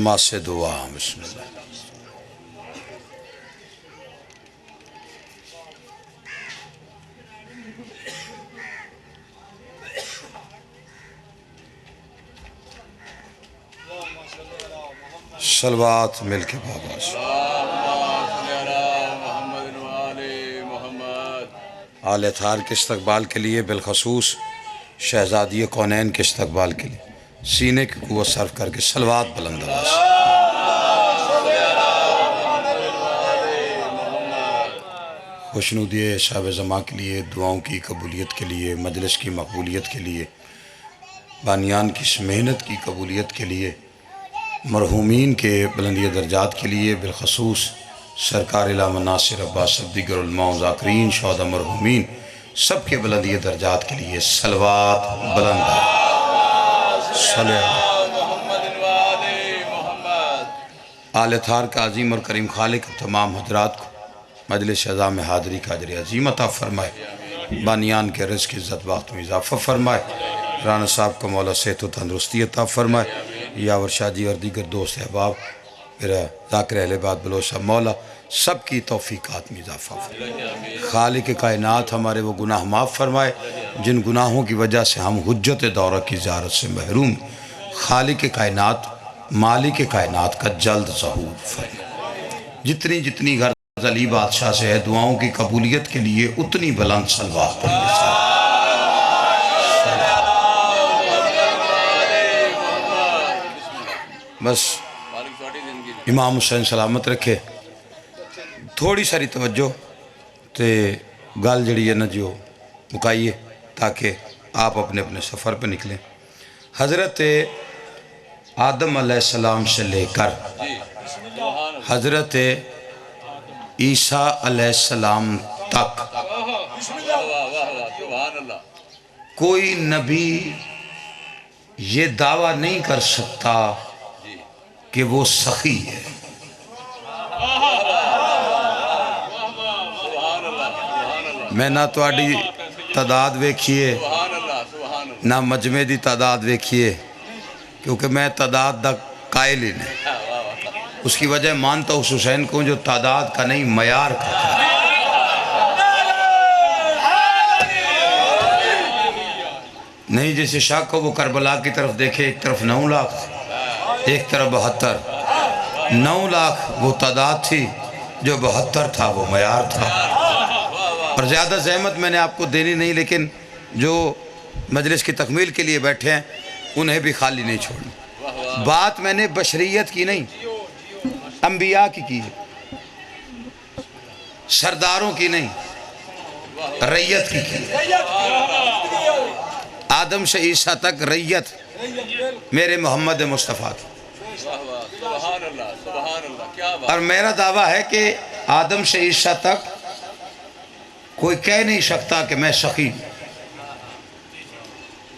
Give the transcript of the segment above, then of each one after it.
ماں سے دعا بسم اللہ۔ صلوات مل کے بابا سے آل اطہار کے استقبال کے لیے، بالخصوص شہزادی کونین کے استقبال کے لیے سینے کی قوت صرف کر کے صلوات بلند آواز سے۔ خوشنودی صاحب زماں کے لیے، دعاؤں کی قبولیت کے لیے، مجلس کی مقبولیت کے لیے، بانیان کی اس محنت کی قبولیت کے لیے، مرحومین کے بلندی درجات کے لیے، بالخصوص سرکار علامہ ناصر عباس صاحب، دیگر علماء و ذاکرین، شہداء مرحومین سب کے بلندی درجات کے لیے صلوات بلند صلی آل اطہار کا عظیم اور کریم خالق تمام حضرات کو مجلس اعزاز میں حاضری کا اجر عظیم عطا فرمائے، بانیان کے رزق عزت وقت میں اضافہ فرمائے، رانا صاحب کو مولا صحت و تندرستی عطا فرمائے، یاور شاہ جی اور دیگر دوست احباب، میرا ذاکر اہل بات بلوچ صاحب، مولا سب کی توفیقات میں اضافہ فرمائے۔ خالق کائنات ہمارے وہ گناہ معاف فرمائے جن گناہوں کی وجہ سے ہم حجت دورہ کی زیارت سے محروم۔ خالق کائنات، مالک کائنات کا جلد ظہور فرمائے۔ جتنی جتنی غرض علی بادشاہ سے ہے دعاؤں کی قبولیت کے لیے اتنی بلند صلوات پڑھیے۔ بس امام حسین سلامت رکھے، تھوڑی ساری توجہ تے گل جڑی ہے نا جو مکائیے تاکہ آپ اپنے اپنے سفر پہ نکلیں۔ حضرت آدم علیہ السلام سے لے کر حضرت عیسیٰ علیہ السلام تک کوئی نبی یہ دعویٰ نہیں کر سکتا کہ وہ سخی ہے۔ میں نہ تواڈی تعداد ویکھیے نہ مجمع دی تعداد ویکھیے، کیونکہ میں تعداد دا قائل ہی نہیں۔ اس کی وجہ مانتا اس حسین کو جو تعداد کا نہیں معیار کا تھا۔ نہیں جیسے شاہ کو وہ کربلا کی طرف دیکھے، ایک طرف 9 لاکھ ایک طرف 72، 9 لاکھ وہ تعداد تھی، جو 72 تھا وہ معیار تھا۔ اور زیادہ زحمت میں نے آپ کو دینی نہیں، لیکن جو مجلس کی تکمیل کے لیے بیٹھے ہیں انہیں بھی خالی نہیں چھوڑنی۔ بات میں نے بشریت کی نہیں، انبیاء کی ہے، سرداروں کی نہیں، ریت کی آدم سے عیسیٰ تک ریت میرے محمد مصطفیٰ کی۔ اور میرا دعویٰ ہے کہ آدم سے عیسیٰ تک کوئی کہہ نہیں سکتا کہ میں سخی ہوں۔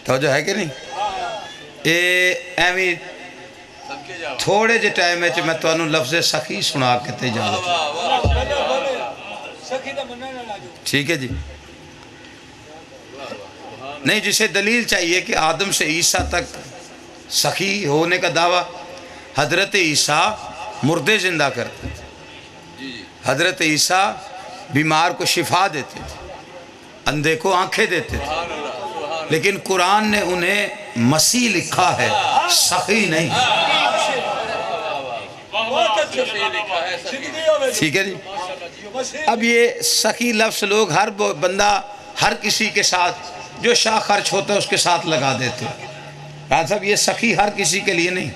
توجہ ہے کہ نہیں؟ ایویں تھوڑے جے ٹائم میں میں تو انہوں لفظ سخی سنا کے تے جاؤں۔ ٹھیک ہے جی؟ نہیں، جسے دلیل چاہیے کہ آدم سے عیسیٰ تک سخی ہونے کا دعویٰ، حضرت عیسیٰ مردے زندہ کرتے تھے، حضرت عیسیٰ بیمار کو شفا دیتے تھے، اندھے کو آنکھیں دیتے تھے، لیکن قرآن نے انہیں مسیح لکھا ہے، سخی نہیں۔ ٹھیک ہے جی؟ اب یہ سخی لفظ لوگ ہر بندہ ہر کسی کے ساتھ جو شاہ خرچ ہوتا ہے اس کے ساتھ لگا دیتے ہیں۔ رانا صاحب یہ سخی ہر کسی کے لیے نہیں،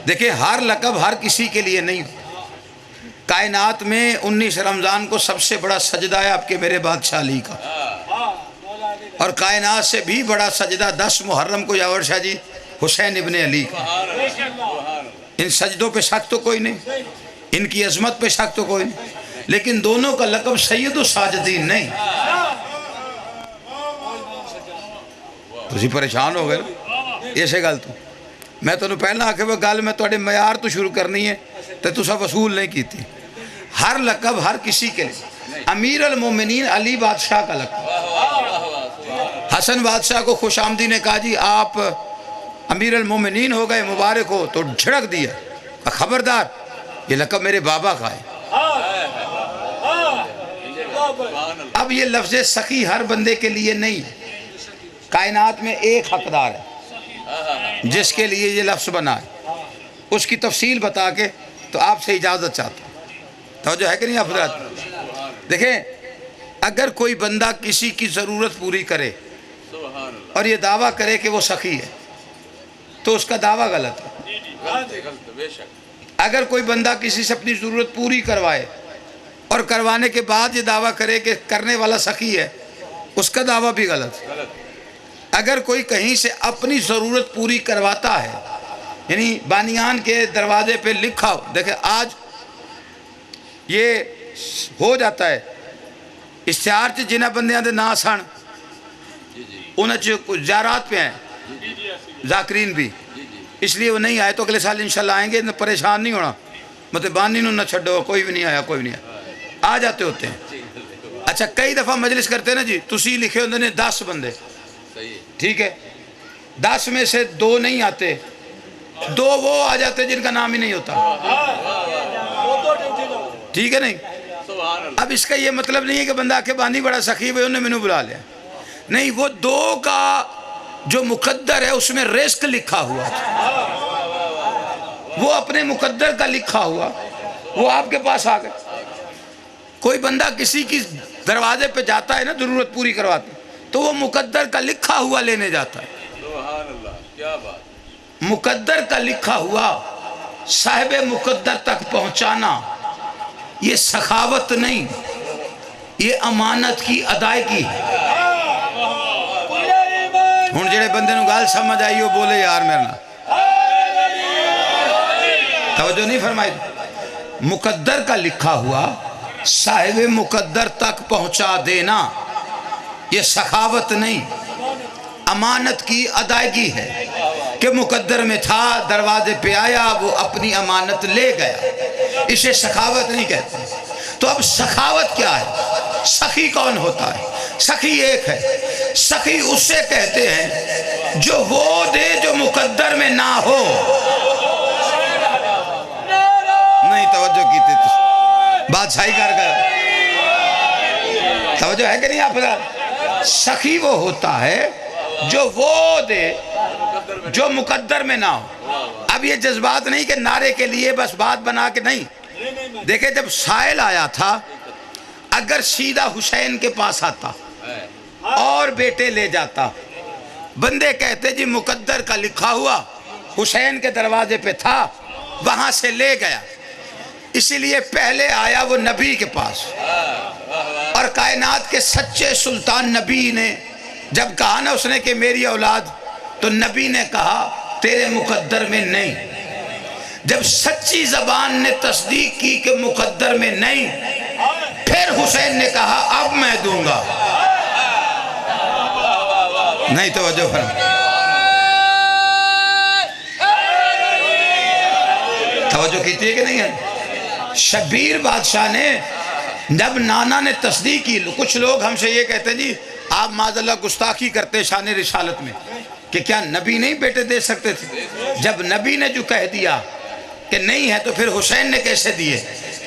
دیکھیں ہر لقب ہر کسی کے لیے نہیں۔ کائنات میں 19 رمضان کو سب سے بڑا سجدہ ہے آپ کے میرے بادشاہ علی کا، اور کائنات سے بھی بڑا سجدہ 10 محرم کو یاور شاہ جی حسین ابن علی کا۔ ان سجدوں پہ شک تو کوئی نہیں، ان کی عظمت پہ شک تو کوئی نہیں، لیکن دونوں کا لقب سید و ساجدین نہیں۔ تسی پریشان ہو گئے ایسے گل تو میں تو پہلا آکے وہ گل میں توڑے معیار تو شروع کرنی ہے تو تسا وصول نہیں کی تھی۔ ہر لقب ہر کسی کے لیے، امیر المومنین علی بادشاہ کا لقب، حسن بادشاہ کو خوش آمدی نے کہا جی آپ امیر المومنین ہو گئے، مبارک ہو، تو جھڑک دیا خبردار یہ لقب میرے بابا کا ہے۔ اب یہ لفظ سخی ہر بندے کے لیے نہیں، کائنات میں ایک حقدار ہے جس کے لیے یہ لفظ بنا ہے، اس کی تفصیل بتا کے تو آپ سے اجازت چاہتا ہوں۔ توجہ ہے کہ نہیں آپ حضرات؟ دیکھیں، اگر کوئی بندہ کسی کی ضرورت پوری کرے اور یہ دعویٰ کرے کہ وہ سخی ہے تو اس کا دعویٰ غلط ہے۔ اگر کوئی بندہ کسی سے اپنی ضرورت پوری کروائے اور کروانے کے بعد یہ دعویٰ کرے کہ کرنے والا سخی ہے، اس کا دعویٰ بھی غلط ہے۔ اگر کوئی کہیں سے اپنی ضرورت پوری کرواتا ہے، یعنی بانیان کے دروازے پہ لکھا ہو، دیکھیں آج یہ ہو جاتا ہے اشتہار چ جنہ بندیاں دے نا سن انہیں زیارات پہ ہیں ذاکرین بھی، اس لیے وہ نہیں آئے تو اگلے سال انشاءاللہ آئیں گے، پریشان نہیں ہونا، مطلب بانی نہ چھڑو کوئی بھی نہیں آیا، کوئی بھی نہیں آیا، آ جاتے ہوتے ہیں۔ اچھا کئی دفعہ مجلس کرتے ہیں نا جی، تسی لکھے ہوندے نے 10 بندے، ٹھیک ہے، 10 میں سے 2 نہیں آتے، 2 وہ آ جاتے جن کا نام ہی نہیں ہوتا، ٹھیک ہے نہیں؟ اب اس کا یہ مطلب نہیں ہے کہ بندہ کہ بانی بڑا سخی ہے انہیں میں بلا لیا، نہیں، وہ 2 کا جو مقدر ہے اس میں رزق لکھا ہوا تھا، وہ اپنے مقدر کا لکھا ہوا، وہ آپ کے پاس آ گئے۔ کوئی بندہ کسی کی دروازے پہ جاتا ہے نا ضرورت پوری کرواتے تو وہ مقدر کا لکھا ہوا لینے جاتا ہے۔ سبحان اللہ، کیا بات، مقدر کا لکھا ہوا صاحب مقدر تک پہنچانا یہ سخاوت نہیں، یہ امانت کی ادائیگی ہے۔ ہن جڑے بندے نو گال سمجھ آئی ہو بولے یار میرے نا، توجہ نہیں فرمائی؟ مقدر کا لکھا ہوا صاحب مقدر تک پہنچا دینا یہ سخاوت نہیں، امانت کی ادائیگی ہے کہ مقدر میں تھا، دروازے پہ آیا، وہ اپنی امانت لے گیا، اسے سخاوت نہیں کہتے۔ تو اب سخاوت کیا ہے؟ سخی کون ہوتا ہے؟ سخی ایک ہے، سخی اسے کہتے ہیں جو وہ دے جو مقدر میں نہ ہو۔ نہیں توجہ کی تھی بادشاہی کر گیا، توجہ ہے کہ نہیں آپ؟ سخی وہ ہوتا ہے جو وہ دے جو مقدر میں نہ ہو۔ اب یہ جذبات نہیں کہ نعرے کے لیے بس بات بنا کے نہیں، دیکھیں جب سائل آیا تھا اگر سیدھا حسین کے پاس آتا اور بیٹے لے جاتا، بندے کہتے جی مقدر کا لکھا ہوا حسین کے دروازے پہ تھا، وہاں سے لے گیا، اسی لیے پہلے آیا وہ نبی کے پاس، اور کائنات کے سچے سلطان نبی نے جب کہا نا اس نے کہ میری اولاد، تو نبی نے کہا تیرے مقدر میں نہیں۔ جب سچی زبان نے تصدیق کی کہ مقدر میں نہیں، پھر حسین نے کہا اب میں دوں گا۔ نہیں توجہ فرما، توجہ کیتی ہے کہ نہیں ہے؟ شبیر بادشاہ نے جب نانا نے تصدیق کی، کچھ لوگ ہم سے یہ کہتے ہیں جی آپ معذاللہ گستاخی کرتے شان رسالت میں کہ کیا نبی نہیں بیٹے دے سکتے تھے؟ جب نبی نے جو کہہ دیا کہ نہیں ہے تو پھر حسین نے کیسے دیے؟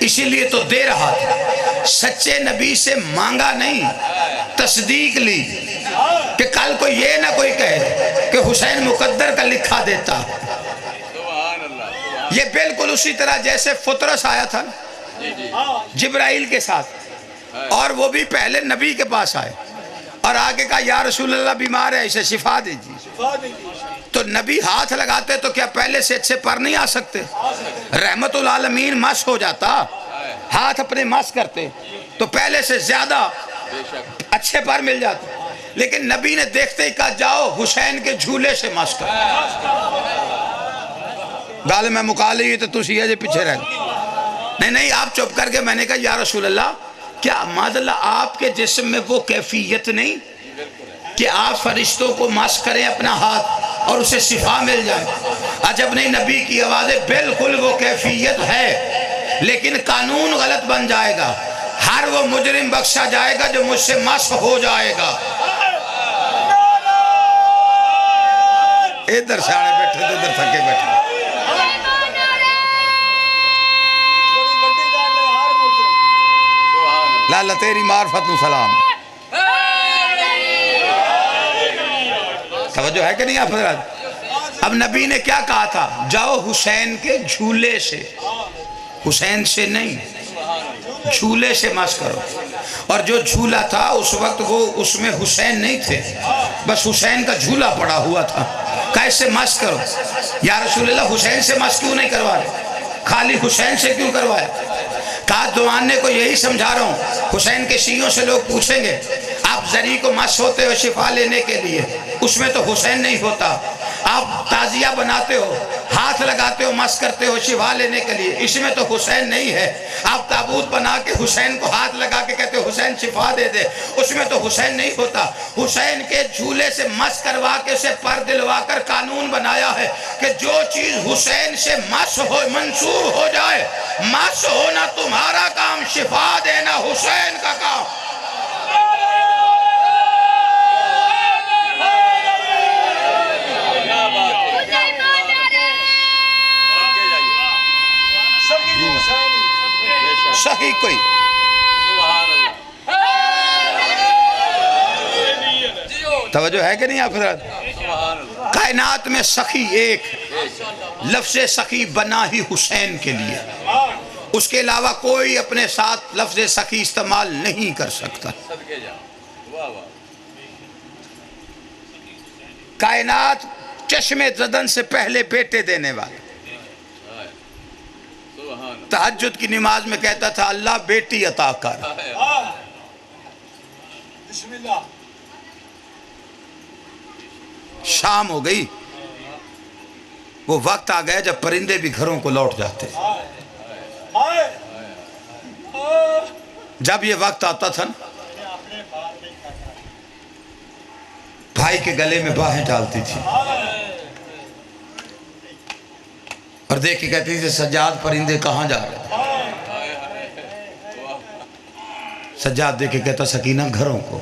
اسی لیے تو دے رہا تھا، سچے نبی سے مانگا نہیں، تصدیق لی کہ کل کو یہ نہ کوئی کہے کہ حسین مقدر کا لکھا دیتا۔ یہ بالکل اسی طرح جیسے فطرس آیا تھا جبرائیل کے ساتھ، اور وہ بھی پہلے نبی کے پاس آئے اور آگے کہا یا رسول اللہ بیمار ہے اسے شفا دیجیے، تو نبی ہاتھ لگاتے تو کیا پہلے سے اچھے پر نہیں آ سکتے؟ رحمت العالمین مس ہو جاتا، ہاتھ اپنے مس کرتے تو پہلے سے زیادہ اچھے پر مل جاتے، لیکن نبی نے دیکھتے ہی کہا جاؤ حسین کے جھولے سے مس کر۔ گال میں مکا لی تو تسی ہے جے پیچھے رہ گئے، نہیں آپ چپ کر کے میں نے کہا یا رسول اللہ کیا معذاللہ آپ کے جسم میں وہ کیفیت نہیں کہ آپ فرشتوں کو مس کریں اپنا ہاتھ اور اسے شفا مل جائے؟ عجب نہیں، نبی کی آوازیں بالکل وہ کیفیت ہے، لیکن قانون غلط بن جائے گا، ہر وہ مجرم بخشا جائے گا جو مجھ سے مس ہو جائے گا۔ ادھر ساڑے بیٹھے ادھر تھکے بیٹھے، لالا تیری معرفت نو سلام. توجہ ہے کہ نہیں آپ حضرات؟ اب نبی نے کیا کہا تھا؟ جاؤ حسین کے جھولے سے، حسین سے نہیں، جھولے سے مس کرو. اور جو جھولا تھا اس وقت وہ اس میں حسین نہیں تھے، بس حسین کا جھولا پڑا ہوا تھا. کیسے مس کرو؟ یا رسول اللہ حسین سے مس کیوں نہیں کروا رہے؟ خالی حسین سے کیوں کروائے؟ کہا دعانے کو یہی سمجھا رہا ہوں. حسین کے شیعوں سے لوگ پوچھیں گے آپ زری کو مس ہوتے ہو شفا لینے کے لیے، اس میں تو حسین نہیں ہوتا. آپ تعزیہ بناتے ہو، ہاتھ لگاتے ہو، مس کرتے ہو شفا لینے کے لیے، اس میں تو حسین نہیں ہے. آپ تابوت بنا کے حسین کو ہاتھ لگا کے کہتے ہو حسین شفا دے دے، اس میں تو حسین نہیں ہوتا. حسین کے جھولے سے مس کروا کے اسے پر دلوا کر قانون بنایا ہے کہ جو چیز حسین سے مس ہو منسوب ہو جائے، مس ہونا تمہارا کام، شفا دینا حسین کا کام. صحیح کوئی توجہ ہے کہ نہیں آپ حضرات؟ کائنات میں سخی ایک، لفظ سخی بنا ہی حسین کے لیے، اس کے علاوہ کوئی اپنے ساتھ لفظ سخی استعمال نہیں کر سکتا. کائنات چشم زدن سے پہلے بیٹے دینے والے، تہجد کی نماز میں کہتا تھا اللہ بیٹی عطا کر. شام ہو گئی، وہ وقت آ گیا جب پرندے بھی گھروں کو لوٹ جاتے. جب یہ وقت آتا تھا بھائی کے گلے میں باہیں ڈالتی تھی اور دیکھ کے کہتی تھی سجاد پرندے کہاں جا رہے ہیں؟ سجاد دیکھ کے کہتا سکینہ گھروں کو.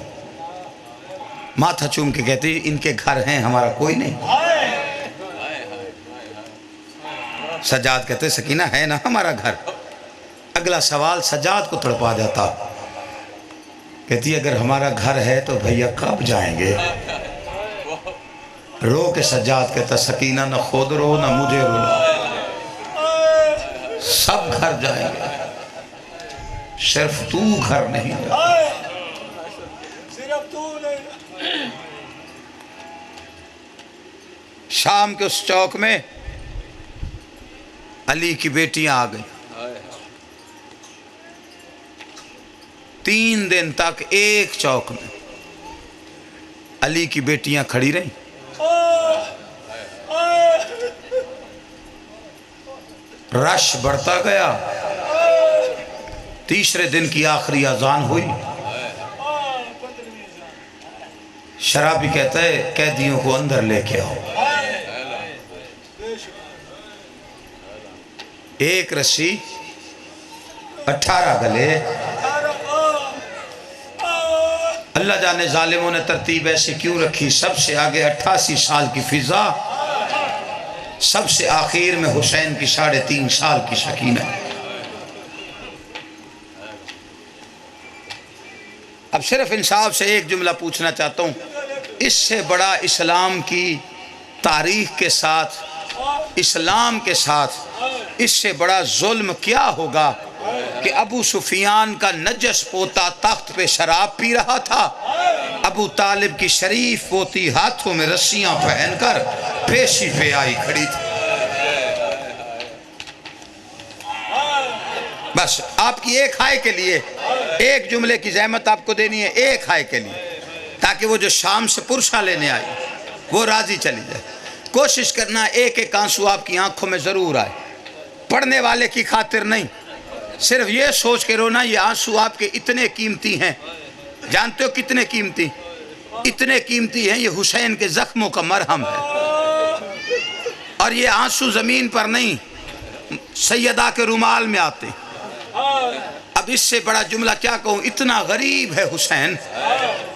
ماتھا چوم کے کہتی ان کے گھر ہیں ہمارا کوئی نہیں. سجاد کہتے سکینہ ہے نا ہمارا گھر. اگلا سوال سجاد کو تڑپا جاتا، کہتی اگر ہمارا گھر ہے تو بھیا کب جائیں گے؟ رو کے سجاد کہتا سکینہ نہ خود رو نہ مجھے رو، سب گھر جائیں گے صرف تو گھر نہیں جائے. شام کے اس چوک میں علی کی بیٹیاں آ گئی. 3 دن تک ایک چوک میں علی کی بیٹیاں کھڑی رہیں. رش بڑھتا گیا. تیسرے دن کی آخری اذان ہوئی. شرابی کہتا ہے قیدیوں کو اندر لے کے آؤ. ایک رسی 18 گلے. اللہ جانے ظالموں نے ترتیب ایسے کیوں رکھی، سب سے آگے 88 سال کی فضا، سب سے آخر میں حسین کی 3.5 سال کی سکینہ. اب صرف انصاف سے ایک جملہ پوچھنا چاہتا ہوں، اس سے بڑا اسلام کی تاریخ کے ساتھ، اسلام کے ساتھ اس سے بڑا ظلم کیا ہوگا کہ ابو سفیان کا نجس پوتا تخت پہ شراب پی رہا تھا، ابو طالب کی شریف پوتی ہاتھوں میں رسیاں پہن کر پیشی پہ آئی کھڑی تھی. بس آپ کی ایک ہائے کے لیے ایک جملے کی زحمت آپ کو دینی ہے، ایک ہائے کے لیے، تاکہ وہ جو شام سے پرشا لینے آئی وہ راضی چلی جائے. کوشش کرنا ایک ایک آنسو آپ کی آنکھوں میں ضرور آئے، پڑھنے والے کی خاطر نہیں، صرف یہ سوچ کے رونا یہ آنسو آپ کے اتنے قیمتی ہیں. جانتے ہو کتنے قیمتی؟ اتنے قیمتی ہیں، یہ حسین کے زخموں کا مرہم ہے. اور یہ آنسو زمین پر نہیں، سیدہ کے رومال میں آتے. اب اس سے بڑا جملہ کیا کہوں، اتنا غریب ہے حسین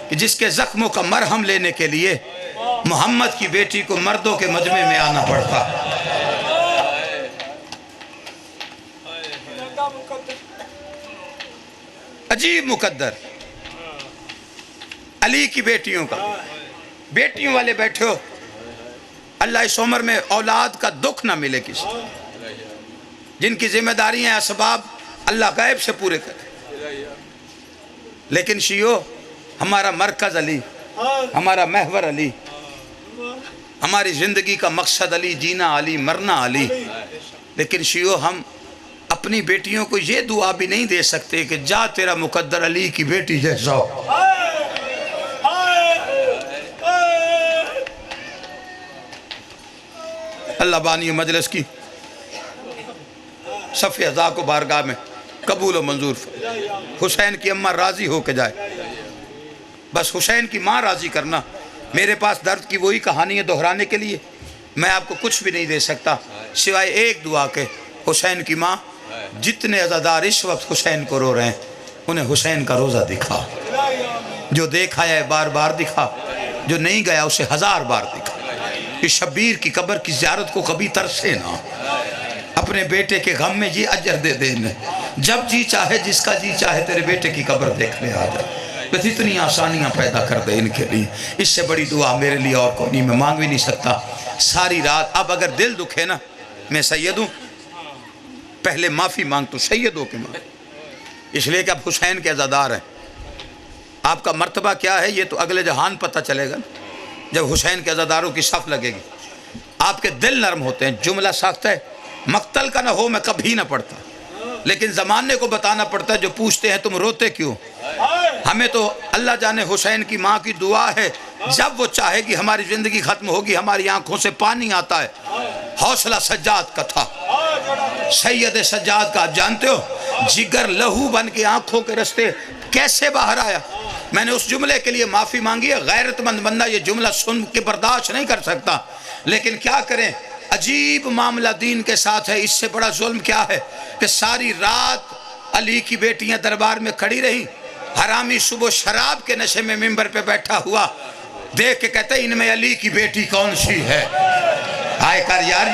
کہ جس کے زخموں کا مرہم لینے کے لیے محمد کی بیٹی کو مردوں کے مجمع میں آنا پڑتا. عجیب مقدر علی کی بیٹیوں کا، بیٹیوں والے بیٹھے ہو، اللہ اس عمر میں اولاد کا دکھ نہ ملے کسی، جن کی ذمہ داریاں اسباب اللہ غیب سے پورے کرے۔ لیکن شیعو، ہمارا مرکز علی، ہمارا محور علی، ہماری زندگی کا مقصد علی، جینا علی، مرنا علی۔ لیکن شیعو، ہم اپنی بیٹیوں کو یہ دعا بھی نہیں دے سکتے کہ جا تیرا مقدر علی کی بیٹی جیسا ہو۔ اللہ بانی مجلس کی صف اعضاء کو بارگاہ میں قبول و منظور فرمائے۔ حسین کی اماں راضی ہو کے جائے، بس حسین کی ماں راضی کرنا۔ میرے پاس درد کی وہی کہانی ہے دہرانے کے لیے، میں آپ کو کچھ بھی نہیں دے سکتا سوائے ایک دعا کے، حسین کی ماں، جتنے عزادار اس وقت حسین کو رو رہے ہیں انہیں حسین کا روزہ دکھا، جو دیکھا ہے بار بار دکھا، جو نہیں گیا اسے 1000 بار دکھا۔ کہ شبیر کی قبر کی زیارت کو کبھی ترسے نہ، اپنے بیٹے کے غم میں یہ اجر دے دینے، جب جی چاہے جس کا جی چاہے تیرے بیٹے کی قبر دیکھنے آ جائے، بس اتنی آسانیاں پیدا کر دے ان کے لیے۔ اس سے بڑی دعا میرے لیے اور کوئی میں مانگ بھی نہیں سکتا۔ ساری رات اب اگر دل دکھے نا، میں سید ہوں، پہلے معافی مانگ تو سید ہو کے مانگ، اس لیے کہ اب حسین کے عزادار ہیں۔ آپ کا مرتبہ کیا ہے یہ تو اگلے جہان پتہ چلے گا جب حسین کے عزاداروں کی صف لگے گی۔ آپ کے دل نرم ہوتے ہیں، جملہ سخت ہے، مقتل کا نہ ہو میں کبھی نہ پڑھتا، لیکن زمانے کو بتانا پڑتا ہے۔ جو پوچھتے ہیں تم روتے کیوں، ہمیں تو اللہ جانے حسین کی ماں کی دعا ہے، جب وہ چاہے گی ہماری زندگی ختم ہوگی، ہماری آنکھوں سے پانی آتا ہے۔ حوصلہ سجاد کا تھا، سید سجاد کا، آپ جانتے ہو جگر لہو بن کے آنکھوں کے رستے کیسے باہر آیا۔ میں نے اس جملے کے لیے معافی مانگی ہے، غیرت مند بندہ یہ جملہ سن کے برداشت نہیں کر سکتا، لیکن کیا کریں، عجیب معاملہ دین کے ساتھ ہے۔ اس سے بڑا ظلم کیا ہے کہ ساری رات علی کی بیٹیاں دربار میں کھڑی رہیں، حرامی صبح شراب کے نشے میں منبر پہ بیٹھا ہوا دیکھ کے کہتے ہیں ان میں علی کی بیٹی کون سی ہے۔ آئے کر یار،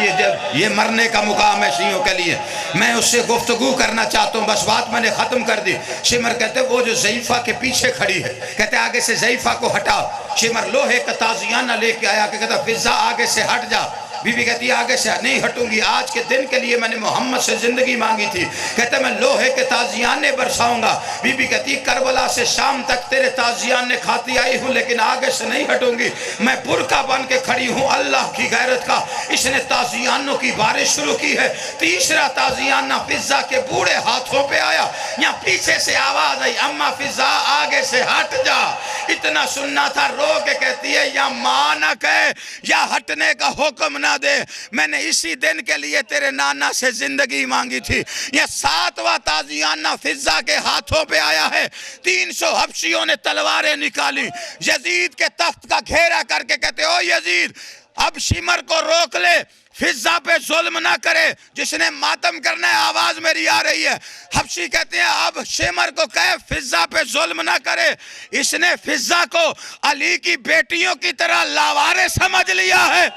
یہ مرنے کا مقام ہے شیعوں کے لیے، میں اس سے گفتگو کرنا چاہتا ہوں، بس بات میں نے ختم کر دی۔ شمر کہتے ہیں وہ جو ضعیفہ کے پیچھے کھڑی ہے، کہتے ہیں آگے سے ضعیفہ کو ہٹاؤ۔ شمر لوہے کا تازیانہ لے کے آیا کہ کہتا فضا آگے سے ہٹ جا۔ بی بی کہتی ہے آگے سے نہیں ہٹوں گی، آج کے دن کے لیے میں نے محمد سے زندگی مانگی تھی، کہتے میں لوہے کے تازیانے برساؤں گا۔ بی بی کہتی ہے کربلا سے شام تک تیرے تازیانے کھاتی آئی ہوں، لیکن آگے سے نہیں ہٹوں گی، میں برقع بن کے کھڑی ہوں اللہ کی غیرت کا۔ اس نے تازیانوں کی بارش شروع کی ہے، تیسرا تازیانہ فضا کے بوڑھے ہاتھوں پہ آیا، یہاں پیچھے سے آواز آئی اما فضا آگے سے ہٹ جا۔ اتنا سننا تھا، رو کے کہتی ہے یا ماں نہ کہے یا ہٹنے کا حکم نہ دے، میں نے اسی دن کے لیے تیرے نانا سے زندگی مانگی تھی۔ یہ 7واں تازیانہ فضا کے ہاتھوں پہ آیا ہے، 300 حبشیوں نے تلواریں نکالی، یزید کے تخت کا گھیرا کر کے کہتے او یزید اب شمر کو روک لے، فضا پہ ظلم نہ کرے، جس نے ماتم کرنا ہے آواز میری آ رہی ہے۔ حبشی کہتے ہیں اب شمر کو کہے فضا پہ ظلم نہ کرے۔ اس نے فضا کو علی کی بیٹیوں کی طرح لاوارے سمجھ لیا ہے۔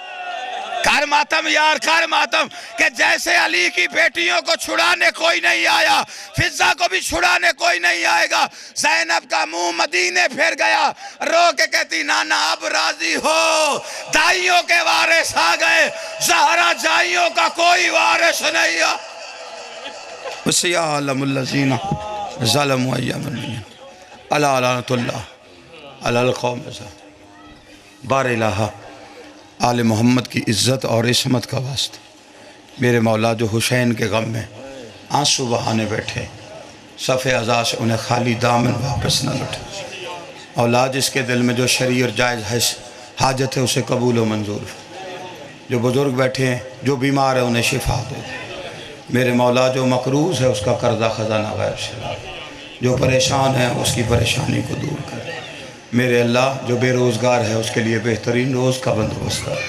کر ماتم یار، کر ماتم، کہ جیسے علی کی بیٹیوں کو چھڑانے کوئی نہیں آیا، فضا کو بھی چھڑانے کوئی نہیں آئے گا۔ زینب کا منہ مدینے پھر گیا، رو کے کہتی نانا اب راضی ہو، دائیوں کے وارث آ گئے، زہرا جائیوں کا کوئی وارث نہیں آ۔ وَسِيَعْلَمُ الَّذِينَ ظَلَمُوا أَيَّامَ الدِّينِ أَلَا لَعْنَةُ اللَّهِ عَلَى الْقَوْمِ الظَّالِمِينَ۔ بار الہ آل محمد کی عزت اور عصمت کا واسطہ، میرے مولا جو حسین کے غم میں آنسو بہانے بیٹھے، صف اعضاء سے انہیں خالی دامن واپس نہ لٹے۔ اولاد جس کے دل میں جو شرعی اور جائز حاجت ہے اسے قبول و منظور۔ جو بزرگ بیٹھے ہیں، جو بیمار ہے انہیں شفا دے۔ میرے مولا جو مقروض ہے اس کا قرضہ خزانہ غیب سے لا، جو پریشان ہے اس کی پریشانی کو دور کر۔ میرے اللہ جو بے روزگار ہے اس کے لیے بہترین روز کا بندوبست کر۔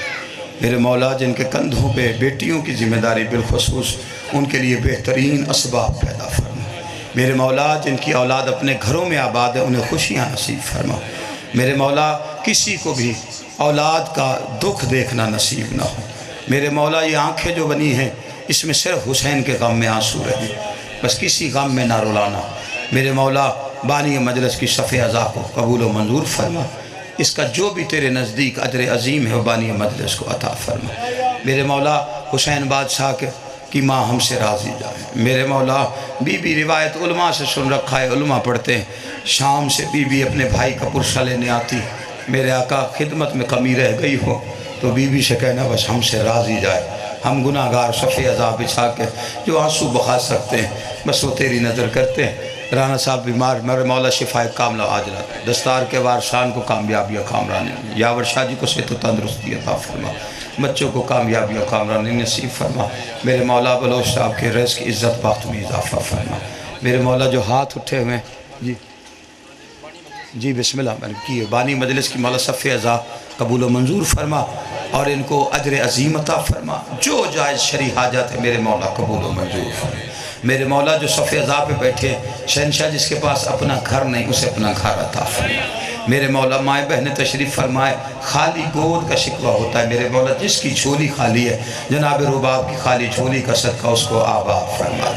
میرے مولا جن کے کندھوں پہ بیٹیوں کی ذمہ داری بالخصوص، ان کے لیے بہترین اسباب پیدا فرما۔ میرے مولا جن کی اولاد اپنے گھروں میں آباد ہے انہیں خوشیاں نصیب فرما۔ میرے مولا کسی کو بھی اولاد کا دکھ دیکھنا نصیب نہ ہو۔ میرے مولا یہ آنکھیں جو بنی ہیں اس میں صرف حسین کے غم میں آنسو رہے، بس کسی غم میں نہ رلانا۔ میرے مولا بانی مجلس کی صفِ ازا کو قبول و منظور فرما، اس کا جو بھی تیرے نزدیک اجر عظیم ہے وہ بانی مجلس کو عطا فرما۔ میرے مولا حسین بادشاہ کی ماں ہم سے راضی جائے۔ میرے مولا بی بی روایت علماء سے سن رکھا ہے، علماء پڑھتے ہیں شام سے بی بی اپنے بھائی کا پرسہ لینے آتی، میرے آقا خدمت میں کمی رہ گئی ہو تو بی بی سے کہنا بس ہم سے راضی جائے۔ ہم گناہ گار صفِ ازا بچھا کے جو آنسو بہا سکتے ہیں بس وہ تیری نظر کرتے ہیں۔ رانا صاحب بیمار، میرے مولا شفائے کاملہ عاجلہ، دستار کے وارثان کو کامیابی کامرانی، یاور شاہ جی کو صحت و تندرستی عطا فرما، بچوں کو کامیابی کامرانی نصیب فرما۔ میرے مولا بلوچ صاحب کے رزق کی عزت بخت میں اضافہ فرما۔ میرے مولا جو ہاتھ اٹھے ہوئے ہیں جی بسم اللہ میں نے کیے، بانی مجلس کی مولا صفِ ازا قبول و منظور فرما اور ان کو اجر عظیم عطا فرما، جو جائز شرعی حاجات ہے میرے مولا قبول و منظور فرما۔ میرے مولا جو صفِ ازا پہ بیٹھے شہنشاہ جس کے پاس اپنا گھر نہیں اسے اپنا گھر عطا فرما۔ میرے مولا مائیں بہنیں تشریف فرمائے، خالی گود کا شکوہ ہوتا ہے، میرے مولا جس کی جھولی خالی ہے جناب رباب کی خالی جھولی کا صدقہ اس کو آباد فرما۔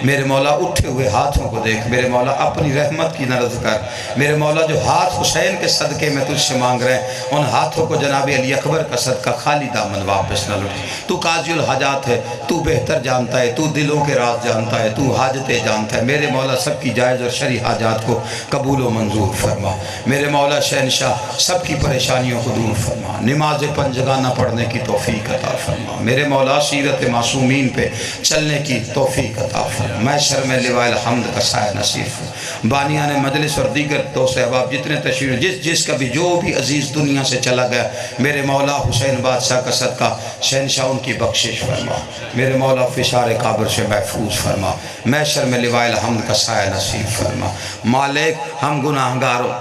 میرے مولا اٹھے ہوئے ہاتھوں کو دیکھ، میرے مولا اپنی رحمت کی نظر کر، میرے مولا جو ہاتھ حسین کے صدقے میں تجھ سے مانگ رہے ہیں ان ہاتھوں کو جناب علی اکبر کا صدقہ خالی دامن واپس نہ لوٹے۔ تو قاضی الحاجات ہے، تو بہتر جانتا ہے، تو دلوں کے راز جانتا ہے، تو حاجتیں جانتا ہے، میرے مولا سب کی جائز اور شرعی حاجات کو قبول و منظور فرما۔ میرے مولا شہنشاہ سب کی پریشانیوں کو دور فرما، نماز پنجگانہ پڑھنے کی توفیق عطا فرما، میرے مولا سیرت معصومین پہ چلنے کی توفیق عطا فرما، محشر میں لواء الحمد کا سایہ نصیب فرما۔ بانیان مجلس اور دیگر دوست احباب جتنے تشریف جس کا بھی جو بھی عزیز دنیا سے چلا گیا میرے مولا حسین بادشاہ کا صدقہ شہنشاہ ان کی بخشش فرما، میرے مولا فشار قبر سے محفوظ فرما، محشر میں لواء الحمد کا سایہ نصیب فرما۔ مالک ہم گناہ گاروں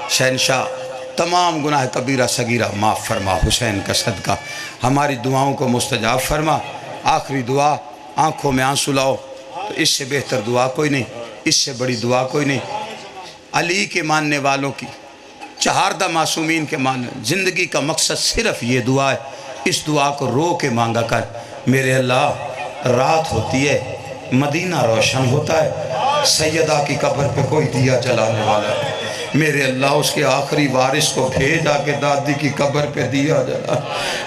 شہنشاہ تمام گناہ کبیرہ صغیرہ معاف فرما، حسین کا صدقہ ہماری دعاؤں کو مستجاب فرما۔ آخری دعا آنکھوں میں آنسو لاؤ تو اس سے بہتر دعا کوئی نہیں، اس سے بڑی دعا کوئی نہیں۔ علی کے ماننے والوں کی چہاردہ معصومین کے ماننے زندگی کا مقصد صرف یہ دعا ہے، اس دعا کو رو کے مانگا کر۔ میرے اللہ رات ہوتی ہے مدینہ روشن ہوتا ہے، سیدہ کی قبر پہ کوئی دیا جلانے والا ہے، میرے اللہ اس کے آخری وارث کو بھیجا کہ دادی کی قبر پہ دیا جلا۔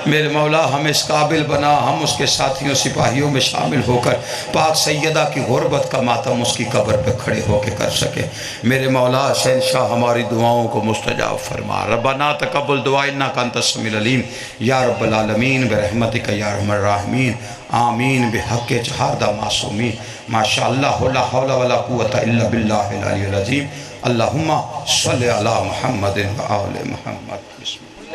میرے مولا ہم اس قابل بنا ہم اس کے ساتھیوں سپاہیوں میں شامل ہو کر پاک سیدہ کی غربت کا ماتم اس کی قبر پہ کھڑے ہو کے کر سکے۔ میرے مولا شہنشاہ ہماری دعاؤں کو مستجاب فرما۔ ربنا تقبل دعا انک انت السمیع العلیم یا رب العالمین برحمتک یا ارحم الراحمین آمین بحق چہاردہ معصومین۔ ماشاءاللہ لا حول ولا قوت الا باللہ العلی العظیم۔ اللہم صلی علی محمد و آل محمد۔ بسم اللہ۔